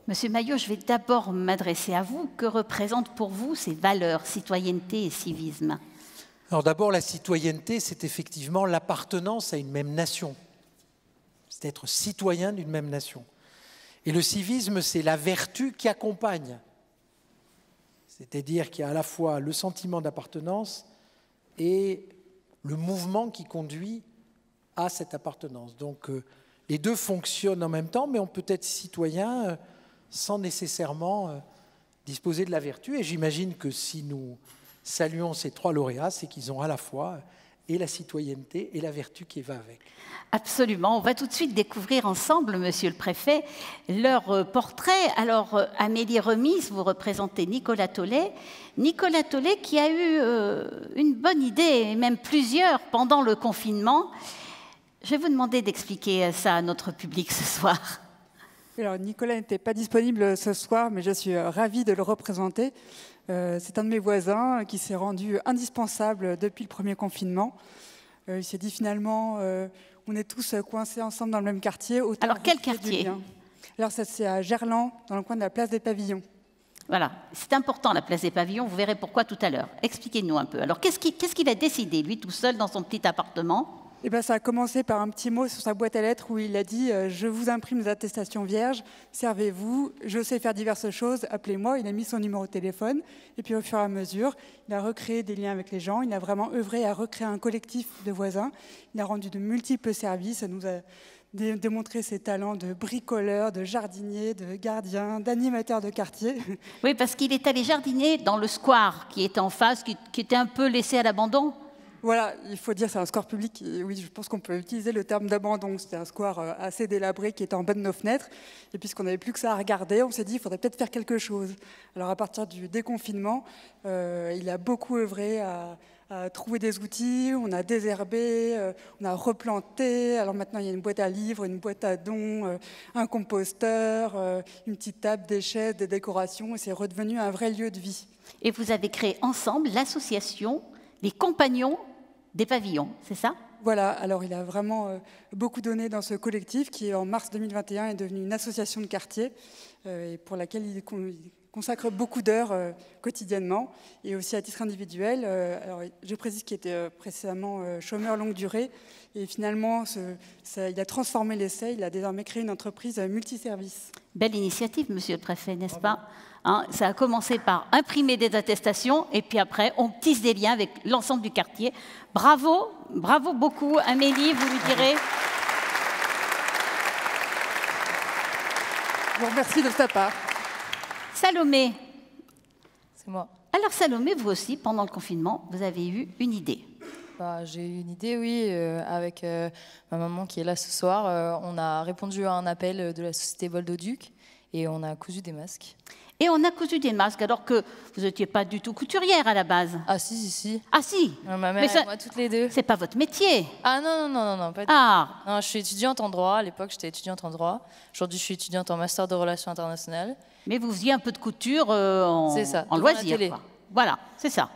Monsieur Maillot, je vais d'abord m'adresser à vous. Que représentent pour vous ces valeurs, citoyenneté et civisme? Alors d'abord, la citoyenneté, c'est effectivement l'appartenance à une même nation. C'est être citoyen d'une même nation. Et le civisme, c'est la vertu qui accompagne. C'est-à-dire qu'il y a à la fois le sentiment d'appartenance et le mouvement qui conduit à cette appartenance. Donc les deux fonctionnent en même temps, mais on peut être citoyen sans nécessairement disposer de la vertu. Et j'imagine que si nous saluons ces trois lauréats, c'est qu'ils ont à la fois et la citoyenneté et la vertu qui va avec. Absolument. On va tout de suite découvrir ensemble, Monsieur le Préfet, leur portrait. Alors, Amélie Remise, vous représentez Nicolas Tollet. Nicolas Tollet qui a eu une bonne idée, et même plusieurs, pendant le confinement. Je vais vous demander d'expliquer ça à notre public ce soir. Alors, Nicolas n'était pas disponible ce soir, mais je suis ravie de le représenter. C'est un de mes voisins qui s'est rendu indispensable depuis le premier confinement. Il s'est dit finalement, on est tous coincés ensemble dans le même quartier. Alors quel quartier? Alors ça c'est à Gerland, dans le coin de la place des Pavillons. Voilà, c'est important la place des Pavillons, vous verrez pourquoi tout à l'heure. Expliquez-nous un peu. Alors qu'est-ce qu'il a décidé, lui, tout seul, dans son petit appartement? Eh bien, ça a commencé par un petit mot sur sa boîte à lettres où il a dit « Je vous imprime des attestations vierges, servez-vous, je sais faire diverses choses, appelez-moi ». Il a mis son numéro de téléphone et puis au fur et à mesure, il a recréé des liens avec les gens. Il a vraiment œuvré à recréer un collectif de voisins. Il a rendu de multiples services, ça nous a démontré ses talents de bricoleur, de jardinier, de gardien, d'animateur de quartier. Oui, parce qu'il est allé jardiner dans le square qui était en face, qui était un peu laissé à l'abandon. Voilà, il faut dire c'est un square public, oui, je pense qu'on peut utiliser le terme d'abandon. C'était un square assez délabré qui était en bas de nos fenêtres. Et puisqu'on n'avait plus que ça à regarder, on s'est dit qu'il faudrait peut-être faire quelque chose. Alors à partir du déconfinement, il a beaucoup œuvré à trouver des outils, on a désherbé, on a replanté. Alors maintenant, il y a une boîte à livres, une boîte à dons, un composteur, une petite table, des chaises, des décorations. Et c'est redevenu un vrai lieu de vie. Et vous avez créé ensemble l'association Les Compagnons des Pavillons, c'est ça? Voilà, alors il a vraiment beaucoup donné dans ce collectif qui, en mars 2021, est devenu une association de quartier et pour laquelle il consacre beaucoup d'heures quotidiennement et aussi à titre individuel. Alors, je précise qu'il était précédemment chômeur longue durée et finalement il a transformé l'essai, il a désormais créé une entreprise multiservice. Belle initiative, Monsieur le Préfet, n'est-ce pas? Hein, ça a commencé par imprimer des attestations et puis après, on tisse des liens avec l'ensemble du quartier. Bravo, bravo beaucoup. Amélie, vous lui direz. Je vous remercie de sa part. Salomé. C'est moi. Alors Salomé, vous aussi, pendant le confinement, vous avez eu une idée. J'ai eu une idée, oui, avec ma maman qui est là ce soir. On a répondu à un appel de la société Boldoduc et on a cousu des masques. Et on a cousu des masques, alors que vous n'étiez pas du tout couturière à la base. Ah si. Ah si. Ma mère et moi, toutes les deux. C'est pas votre métier. Ah non, pas du tout. Non, je suis étudiante en droit. À l'époque, j'étais étudiante en droit. Aujourd'hui, je suis étudiante en master de relations internationales. Mais vous faisiez un peu de couture en loisir, quoi. Voilà, c'est ça.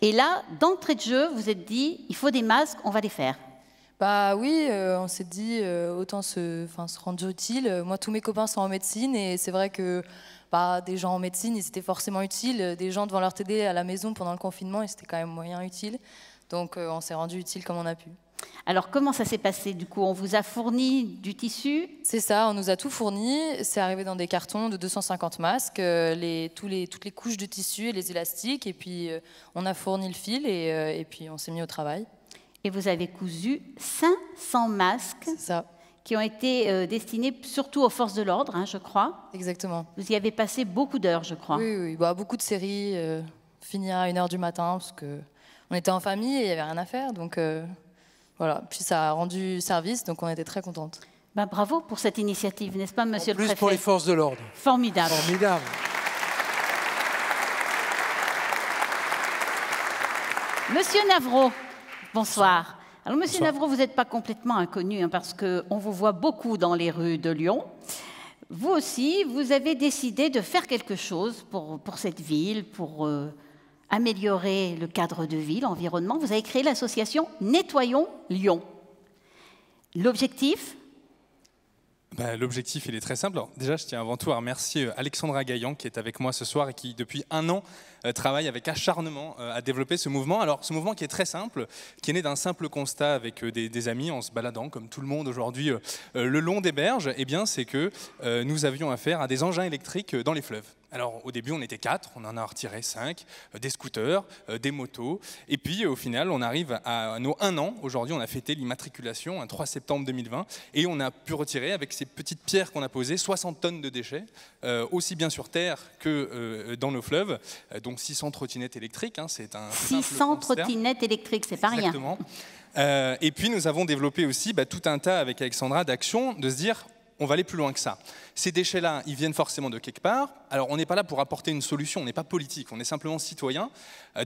Et là, d'entrée de jeu, vous vous êtes dit, il faut des masques, on va les faire. Bah oui, on s'est dit, autant se rendre utile. Moi, tous mes copains sont en médecine et c'est vrai que des gens en médecine, ils étaient forcément utiles. Des gens devant leur TD à la maison pendant le confinement, et c'était quand même moyen utile. Donc on s'est rendu utile comme on a pu. Alors comment ça s'est passé du coup? On vous a fourni du tissu? C'est ça, on nous a tout fourni. C'est arrivé dans des cartons de 250 masques, toutes les couches de tissu et les élastiques. Et puis on a fourni le fil et puis on s'est mis au travail. Et vous avez cousu 500 masques. C'est ça. Qui ont été destinés surtout aux forces de l'ordre, hein, je crois. Exactement. Vous y avez passé beaucoup d'heures, je crois. Oui, beaucoup de séries, finies à 1h du matin, parce qu'on était en famille et il n'y avait rien à faire. Donc voilà, puis ça a rendu service, donc on était très contentes. Bravo pour cette initiative, n'est-ce pas, Monsieur le Préfet? Plus pour les forces de l'ordre. Formidable. Formidable. Monsieur Navreau, bonsoir. Alors, Monsieur Navreau, vous n'êtes pas complètement inconnu, hein, parce qu'on vous voit beaucoup dans les rues de Lyon. Vous aussi, vous avez décidé de faire quelque chose pour cette ville, pour améliorer le cadre de vie, l'environnement. Vous avez créé l'association Nettoyons Lyon. L'objectif, L'objectif, il est très simple. Alors, déjà, je tiens avant tout à remercier Alexandra Gaillan qui est avec moi ce soir et qui, depuis 1 an, travaille avec acharnement à développer ce mouvement. Alors, ce mouvement qui est très simple, qui est né d'un simple constat avec des amis en se baladant, comme tout le monde aujourd'hui, le long des berges, eh bien, c'est que nous avions affaire à des engins électriques dans les fleuves. Alors au début on était 4, on en a retiré 5, des scooters, des motos, et puis au final on arrive à nos 1 an, aujourd'hui on a fêté l'immatriculation, un 3 septembre 2020, et on a pu retirer avec ces petites pierres qu'on a posées 60 tonnes de déchets, aussi bien sur terre que dans nos fleuves, donc 600 trottinettes électriques, c'est un 600 trottinettes électriques, c'est pas rien. Exactement. Et puis nous avons développé aussi tout un tas avec Alexandra d'actions, de se dire on va aller plus loin que ça. Ces déchets-là, ils viennent forcément de quelque part. Alors, on n'est pas là pour apporter une solution, on n'est pas politique, on est simplement citoyen.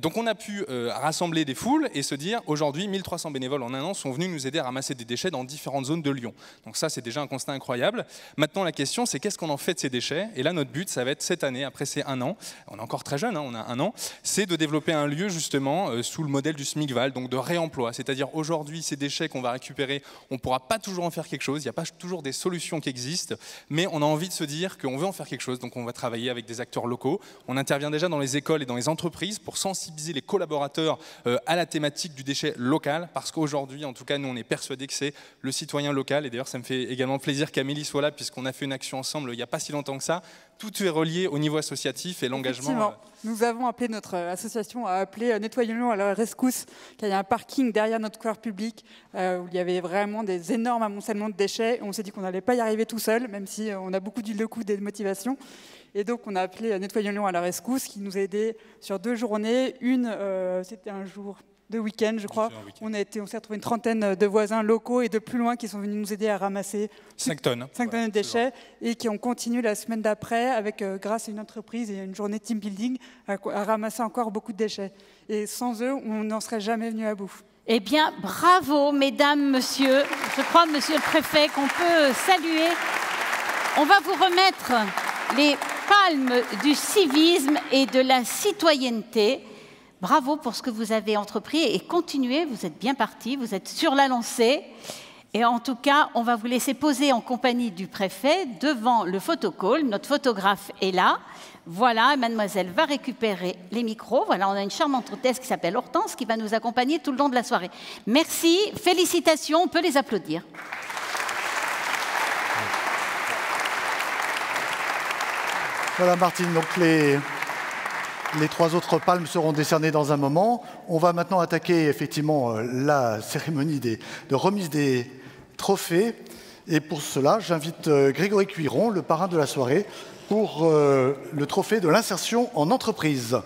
Donc, on a pu rassembler des foules et se dire, aujourd'hui, 1300 bénévoles en 1 an sont venus nous aider à ramasser des déchets dans différentes zones de Lyon. Donc ça, c'est déjà un constat incroyable. Maintenant, la question, c'est qu'est-ce qu'on en fait de ces déchets? Et là, notre but, ça va être cette année, après ces 1 an, on est encore très jeune, on a 1 an, c'est de développer un lieu, justement, sous le modèle du SMICVAL, donc de réemploi. C'est-à-dire, aujourd'hui, ces déchets qu'on va récupérer, on ne pourra pas toujours en faire quelque chose, il n'y a pas toujours des solutions qui existent, mais on a envie de se dire qu'on veut en faire quelque chose, donc on va travailler avec des acteurs locaux. On intervient déjà dans les écoles et dans les entreprises pour sensibiliser les collaborateurs à la thématique du déchet local, parce qu'aujourd'hui, en tout cas, nous, on est persuadés que c'est le citoyen local. Et d'ailleurs, ça me fait également plaisir qu'Amélie soit là, puisqu'on a fait une action ensemble il n'y a pas si longtemps que ça. Tout est relié au niveau associatif et l'engagement. Nous avons appelé notre association à appeler Nettoyons-nous à la rescousse, car il y a un parking derrière notre square public où il y avait vraiment des énormes amoncellements de déchets. On s'est dit qu'on n'allait pas y arriver tout seul, même si on a beaucoup d'huile de coude et de motivation. Et donc on a appelé Nettoyons-nous à la rescousse, qui nous a aidés sur 2 journées. Une, c'était un jour de week-end, je crois. On s'est retrouvé une trentaine de voisins locaux et de plus loin qui sont venus nous aider à ramasser 5 tonnes de déchets et qui ont continué la semaine d'après avec, grâce à une entreprise et une journée de team building, à ramasser encore beaucoup de déchets. Et sans eux, on n'en serait jamais venu à bout. Eh bien, bravo, mesdames, messieurs. Je crois, monsieur le préfet, qu'on peut saluer. On va vous remettre les palmes du civisme et de la citoyenneté. Bravo pour ce que vous avez entrepris et continuez, vous êtes bien partis, vous êtes sur la lancée. Et en tout cas, on va vous laisser poser en compagnie du préfet devant le photocall. Notre photographe est là. Voilà, mademoiselle va récupérer les micros. Voilà, on a une charmante hôtesse qui s'appelle Hortense qui va nous accompagner tout le long de la soirée. Merci, félicitations, on peut les applaudir. Voilà Martine, donc les 3 autres palmes seront décernées dans un moment. On va maintenant attaquer effectivement la cérémonie de remise des trophées. Et pour cela, j'invite Grégory Cuiron, le parrain de la soirée, pour le trophée de l'insertion en entreprise.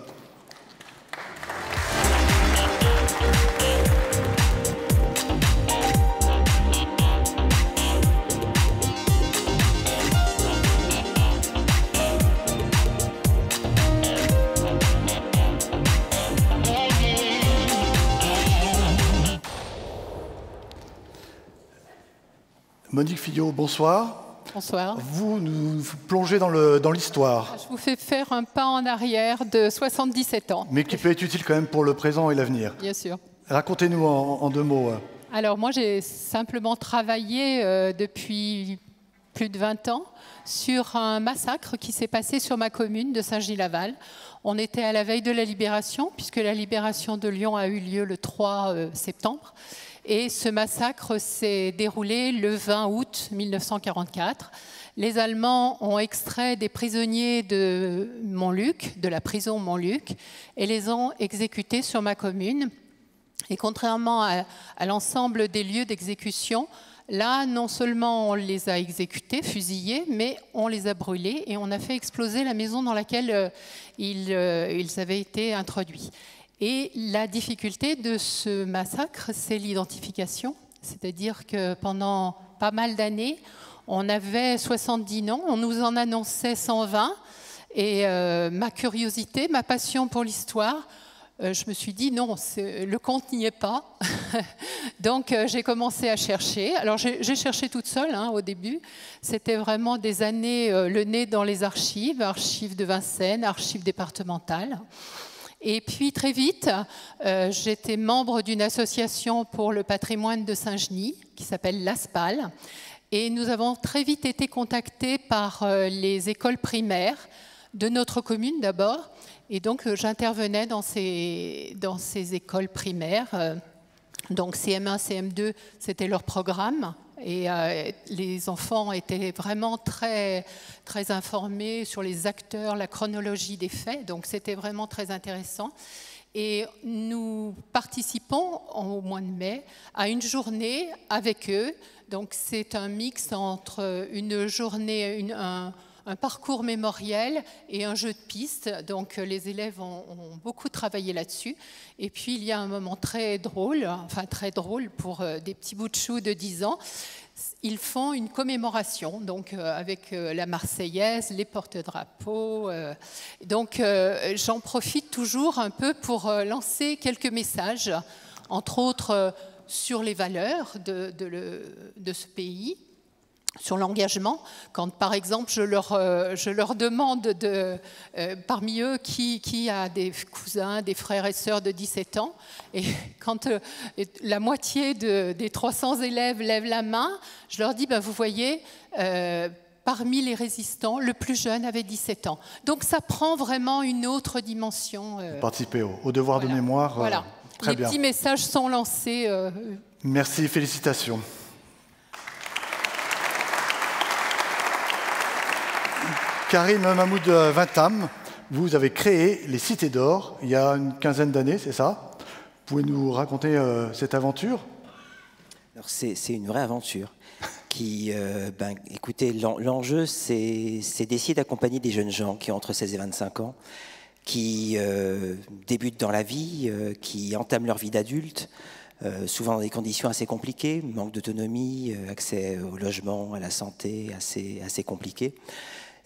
Monique Fillot, bonsoir. Bonsoir. Vous nous plongez dans l'histoire. Je vous fais faire un pas en arrière de 77 ans. Mais qui peut être utile quand même pour le présent et l'avenir. Bien sûr. Racontez-nous en 2 mots. Alors moi, j'ai simplement travaillé depuis plus de 20 ans sur un massacre qui s'est passé sur ma commune de Saint-Gilles-Laval. On était à la veille de la libération, puisque la libération de Lyon a eu lieu le 3 septembre. Et ce massacre s'est déroulé le 20 août 1944. Les Allemands ont extrait des prisonniers de Montluc, de la prison Montluc, et les ont exécutés sur ma commune. Et contrairement à l'ensemble des lieux d'exécution, là, non seulement on les a exécutés, fusillés, mais on les a brûlés et on a fait exploser la maison dans laquelle ils avaient été introduits. Et la difficulté de ce massacre, c'est l'identification. C'est-à-dire que pendant pas mal d'années, on avait 70 noms, on nous en annonçait 120. Et ma curiosité, ma passion pour l'histoire, je me suis dit non, le compte n'y est pas. Donc j'ai commencé à chercher. Alors j'ai cherché toute seule au début. C'était vraiment des années le nez dans les archives de Vincennes, archives départementales. Et puis très vite, j'étais membre d'une association pour le patrimoine de Saint-Genis qui s'appelle l'ASPAL. Et nous avons très vite été contactés par les écoles primaires de notre commune d'abord. Et donc, j'intervenais dans ces écoles primaires. Donc, CM1, CM2, c'était leur programme. Et les enfants étaient vraiment très, très informés sur les acteurs, la chronologie des faits. Donc, c'était vraiment très intéressant. Et nous participons au mois de mai à une journée avec eux. Donc, c'est un mix entre une journée, un parcours mémoriel et un jeu de piste. Donc les élèves ont beaucoup travaillé là-dessus. Et puis il y a un moment très drôle pour des petits bouts de chou de 10 ans. Ils font une commémoration, donc avec la Marseillaise, les porte-drapeaux. Donc j'en profite toujours un peu pour lancer quelques messages, entre autres sur les valeurs de ce pays, sur l'engagement. Quand, par exemple, je leur demande parmi eux qui a des cousins, des frères et sœurs de 17 ans, et quand la moitié des 300 élèves lèvent la main, je leur dis, vous voyez, parmi les résistants, le plus jeune avait 17 ans. Donc ça prend vraiment une autre dimension. Participer au devoir de mémoire. Voilà. Très les bien. petits messages sont lancés. Merci, félicitations. Karim Mahmoud Vintam, vous avez créé les Cités d'Or il y a une quinzaine d'années, c'est ça? Vous pouvez nous raconter cette aventure? Alors c'est une vraie aventure. Écoutez, l'enjeu, c'est d'essayer d'accompagner des jeunes gens qui ont entre 16 et 25 ans, qui débutent dans la vie, qui entament leur vie d'adulte, souvent dans des conditions assez compliquées, manque d'autonomie, accès au logement, à la santé, assez compliqué.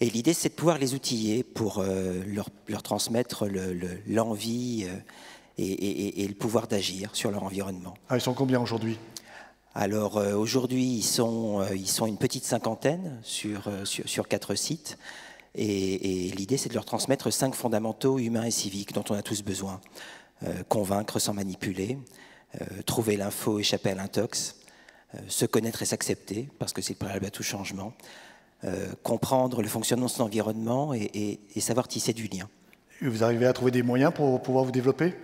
Et l'idée, c'est de pouvoir les outiller pour leur transmettre l'envie et le pouvoir d'agir sur leur environnement. Ah, ils sont combien aujourd'hui? Alors aujourd'hui, ils sont une petite cinquantaine sur 4 sites. Et l'idée, c'est de leur transmettre 5 fondamentaux humains et civiques dont on a tous besoin. Convaincre sans manipuler, trouver l'info, échapper à l'intox, se connaître et s'accepter, parce que c'est le préalable à tout changement. Comprendre le fonctionnement de son environnement et savoir tisser du lien. Et vous arrivez à trouver des moyens pour pouvoir vous développer?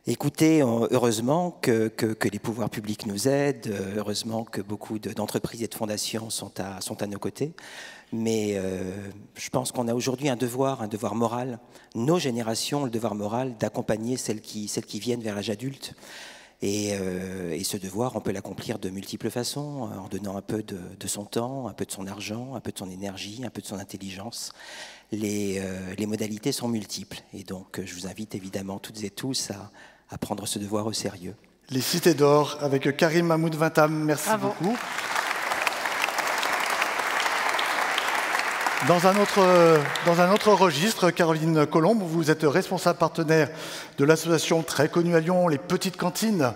Écoutez, heureusement que les pouvoirs publics nous aident, heureusement que beaucoup d'entreprises et de fondations sont à nos côtés, mais je pense qu'on a aujourd'hui un devoir moral, nos générations, le devoir moral d'accompagner celles qui viennent vers l'âge adulte. Et ce devoir, on peut l'accomplir de multiples façons, en donnant un peu de son temps, un peu de son argent, un peu de son énergie, un peu de son intelligence. Les modalités sont multiples. Et donc, je vous invite évidemment toutes et tous à prendre ce devoir au sérieux. Les Cités d'Or avec Karim Mahmoud Vintam. Merci beaucoup. Dans un autre registre, Caroline Colombe, vous êtes responsable partenaire de l'association très connue à Lyon, les Petites Cantines.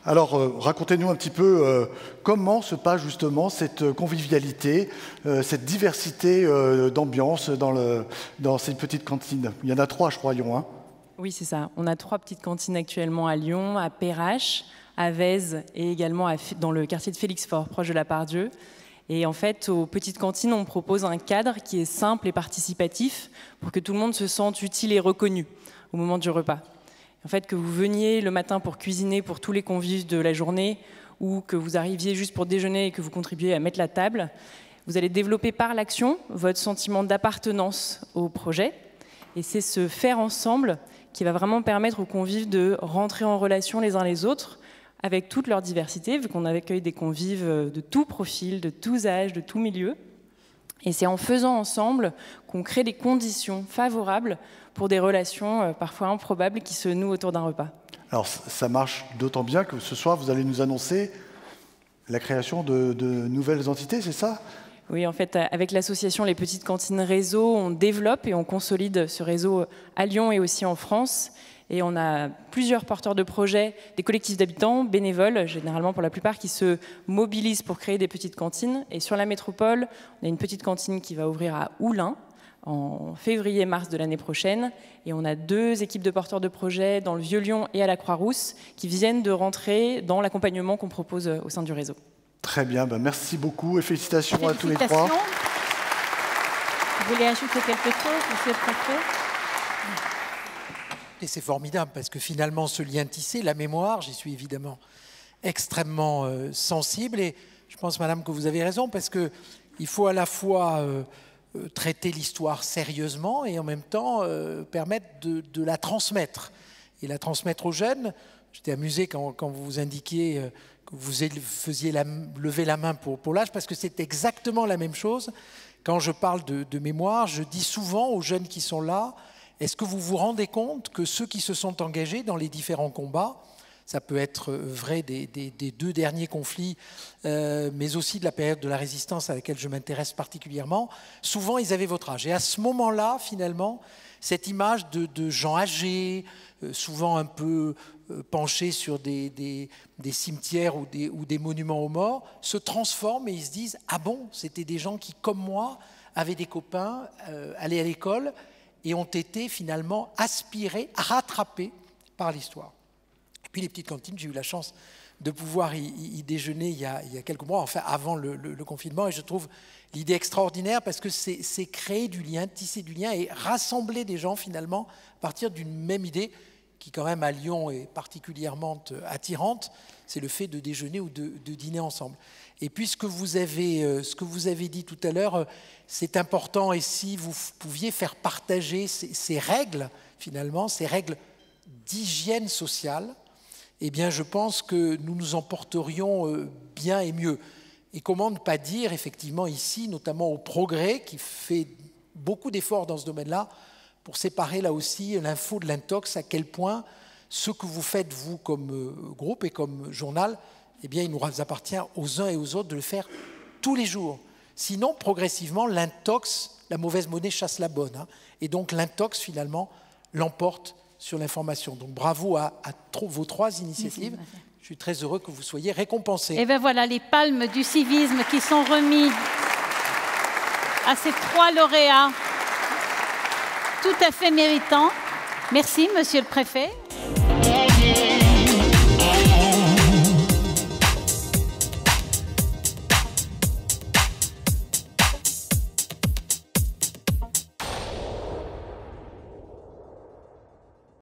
Alors, racontez-nous un petit peu comment se passe justement cette convivialité, cette diversité d'ambiance dans ces petites cantines. Il y en a 3, je crois, à Lyon. Hein. Oui, c'est ça. On a 3 petites cantines actuellement à Lyon, à Perrache, à Vèze et également dans le quartier de Félix-Faure, proche de la Part-Dieu. Et en fait, aux petites cantines, on propose un cadre qui est simple et participatif pour que tout le monde se sente utile et reconnu au moment du repas. En fait, que vous veniez le matin pour cuisiner pour tous les convives de la journée ou que vous arriviez juste pour déjeuner et que vous contribuiez à mettre la table, vous allez développer par l'action votre sentiment d'appartenance au projet. Et c'est ce faire ensemble qui va vraiment permettre aux convives de rentrer en relation les uns les autres, avec toute leur diversité, vu qu'on accueille des convives de tout profil, de tous âges, de tout milieu. Et c'est en faisant ensemble qu'on crée des conditions favorables pour des relations parfois improbables qui se nouent autour d'un repas. Alors ça marche d'autant bien que ce soir, vous allez nous annoncer la création de nouvelles entités, c'est ça ? Oui, en fait, avec l'association Les Petites Cantines Réseau, on développe et on consolide ce réseau à Lyon et aussi en France. Et on a plusieurs porteurs de projets, des collectifs d'habitants, bénévoles, généralement pour la plupart, qui se mobilisent pour créer des petites cantines. Et sur la métropole, on a une petite cantine qui va ouvrir à Oulin en février-mars de l'année prochaine. Et on a 2 équipes de porteurs de projets dans le Vieux-Lyon et à la Croix-Rousse qui viennent de rentrer dans l'accompagnement qu'on propose au sein du réseau. Très bien, ben merci beaucoup et félicitations à tous les trois. Vous voulez ajouter quelque chose, monsieur le préfet? Et c'est formidable parce que finalement, ce lien tissé, la mémoire, j'y suis évidemment extrêmement sensible. Et je pense, madame, que vous avez raison parce qu'il faut à la fois traiter l'histoire sérieusement et en même temps permettre de la transmettre. Et la transmettre aux jeunes. J'étais amusé quand vous indiquiez que vous faisiez lever la main pour l'âge parce que c'est exactement la même chose. Quand je parle de mémoire, je dis souvent aux jeunes qui sont là, est-ce que vous vous rendez compte que ceux qui se sont engagés dans les différents combats, ça peut être vrai des 2 derniers conflits, mais aussi de la période de la résistance à laquelle je m'intéresse particulièrement, souvent ils avaient votre âge. Et à ce moment-là, finalement, cette image de gens âgés, souvent un peu penchés sur des cimetières ou des monuments aux morts, se transforment et ils se disent « Ah bon, c'était des gens qui, comme moi, avaient des copains, allaient à l'école et ont été finalement aspirés, rattrapés par l'histoire. » Et puis les petites cantines, j'ai eu la chance de pouvoir y déjeuner il y a quelques mois, enfin avant le confinement, et je trouve l'idée extraordinaire parce que c'est créer du lien, tisser du lien et rassembler des gens finalement à partir d'une même idée qui quand même à Lyon est particulièrement attirante, c'est le fait de déjeuner ou de dîner ensemble. Et puis ce que vous avez dit tout à l'heure, c'est important, et si vous pouviez faire partager ces règles, finalement, ces règles d'hygiène sociale, eh bien je pense que nous nous en porterions bien et mieux. Et comment ne pas dire, effectivement, ici, notamment au Progrès, qui fait beaucoup d'efforts dans ce domaine-là, pour séparer là aussi l'info de l'intox, à quel point ce que vous faites, vous, comme groupe et comme journal, eh bien, il nous appartient aux uns et aux autres de le faire tous les jours. Sinon, progressivement, l'intox, la mauvaise monnaie chasse la bonne. Hein, et donc, l'intox, finalement, l'emporte sur l'information. Donc, bravo à vos 3 initiatives. Merci. Je suis très heureux que vous soyez récompensés. Et bien voilà, les palmes du civisme qui sont remises à ces 3 lauréats tout à fait méritants. Merci, monsieur le préfet.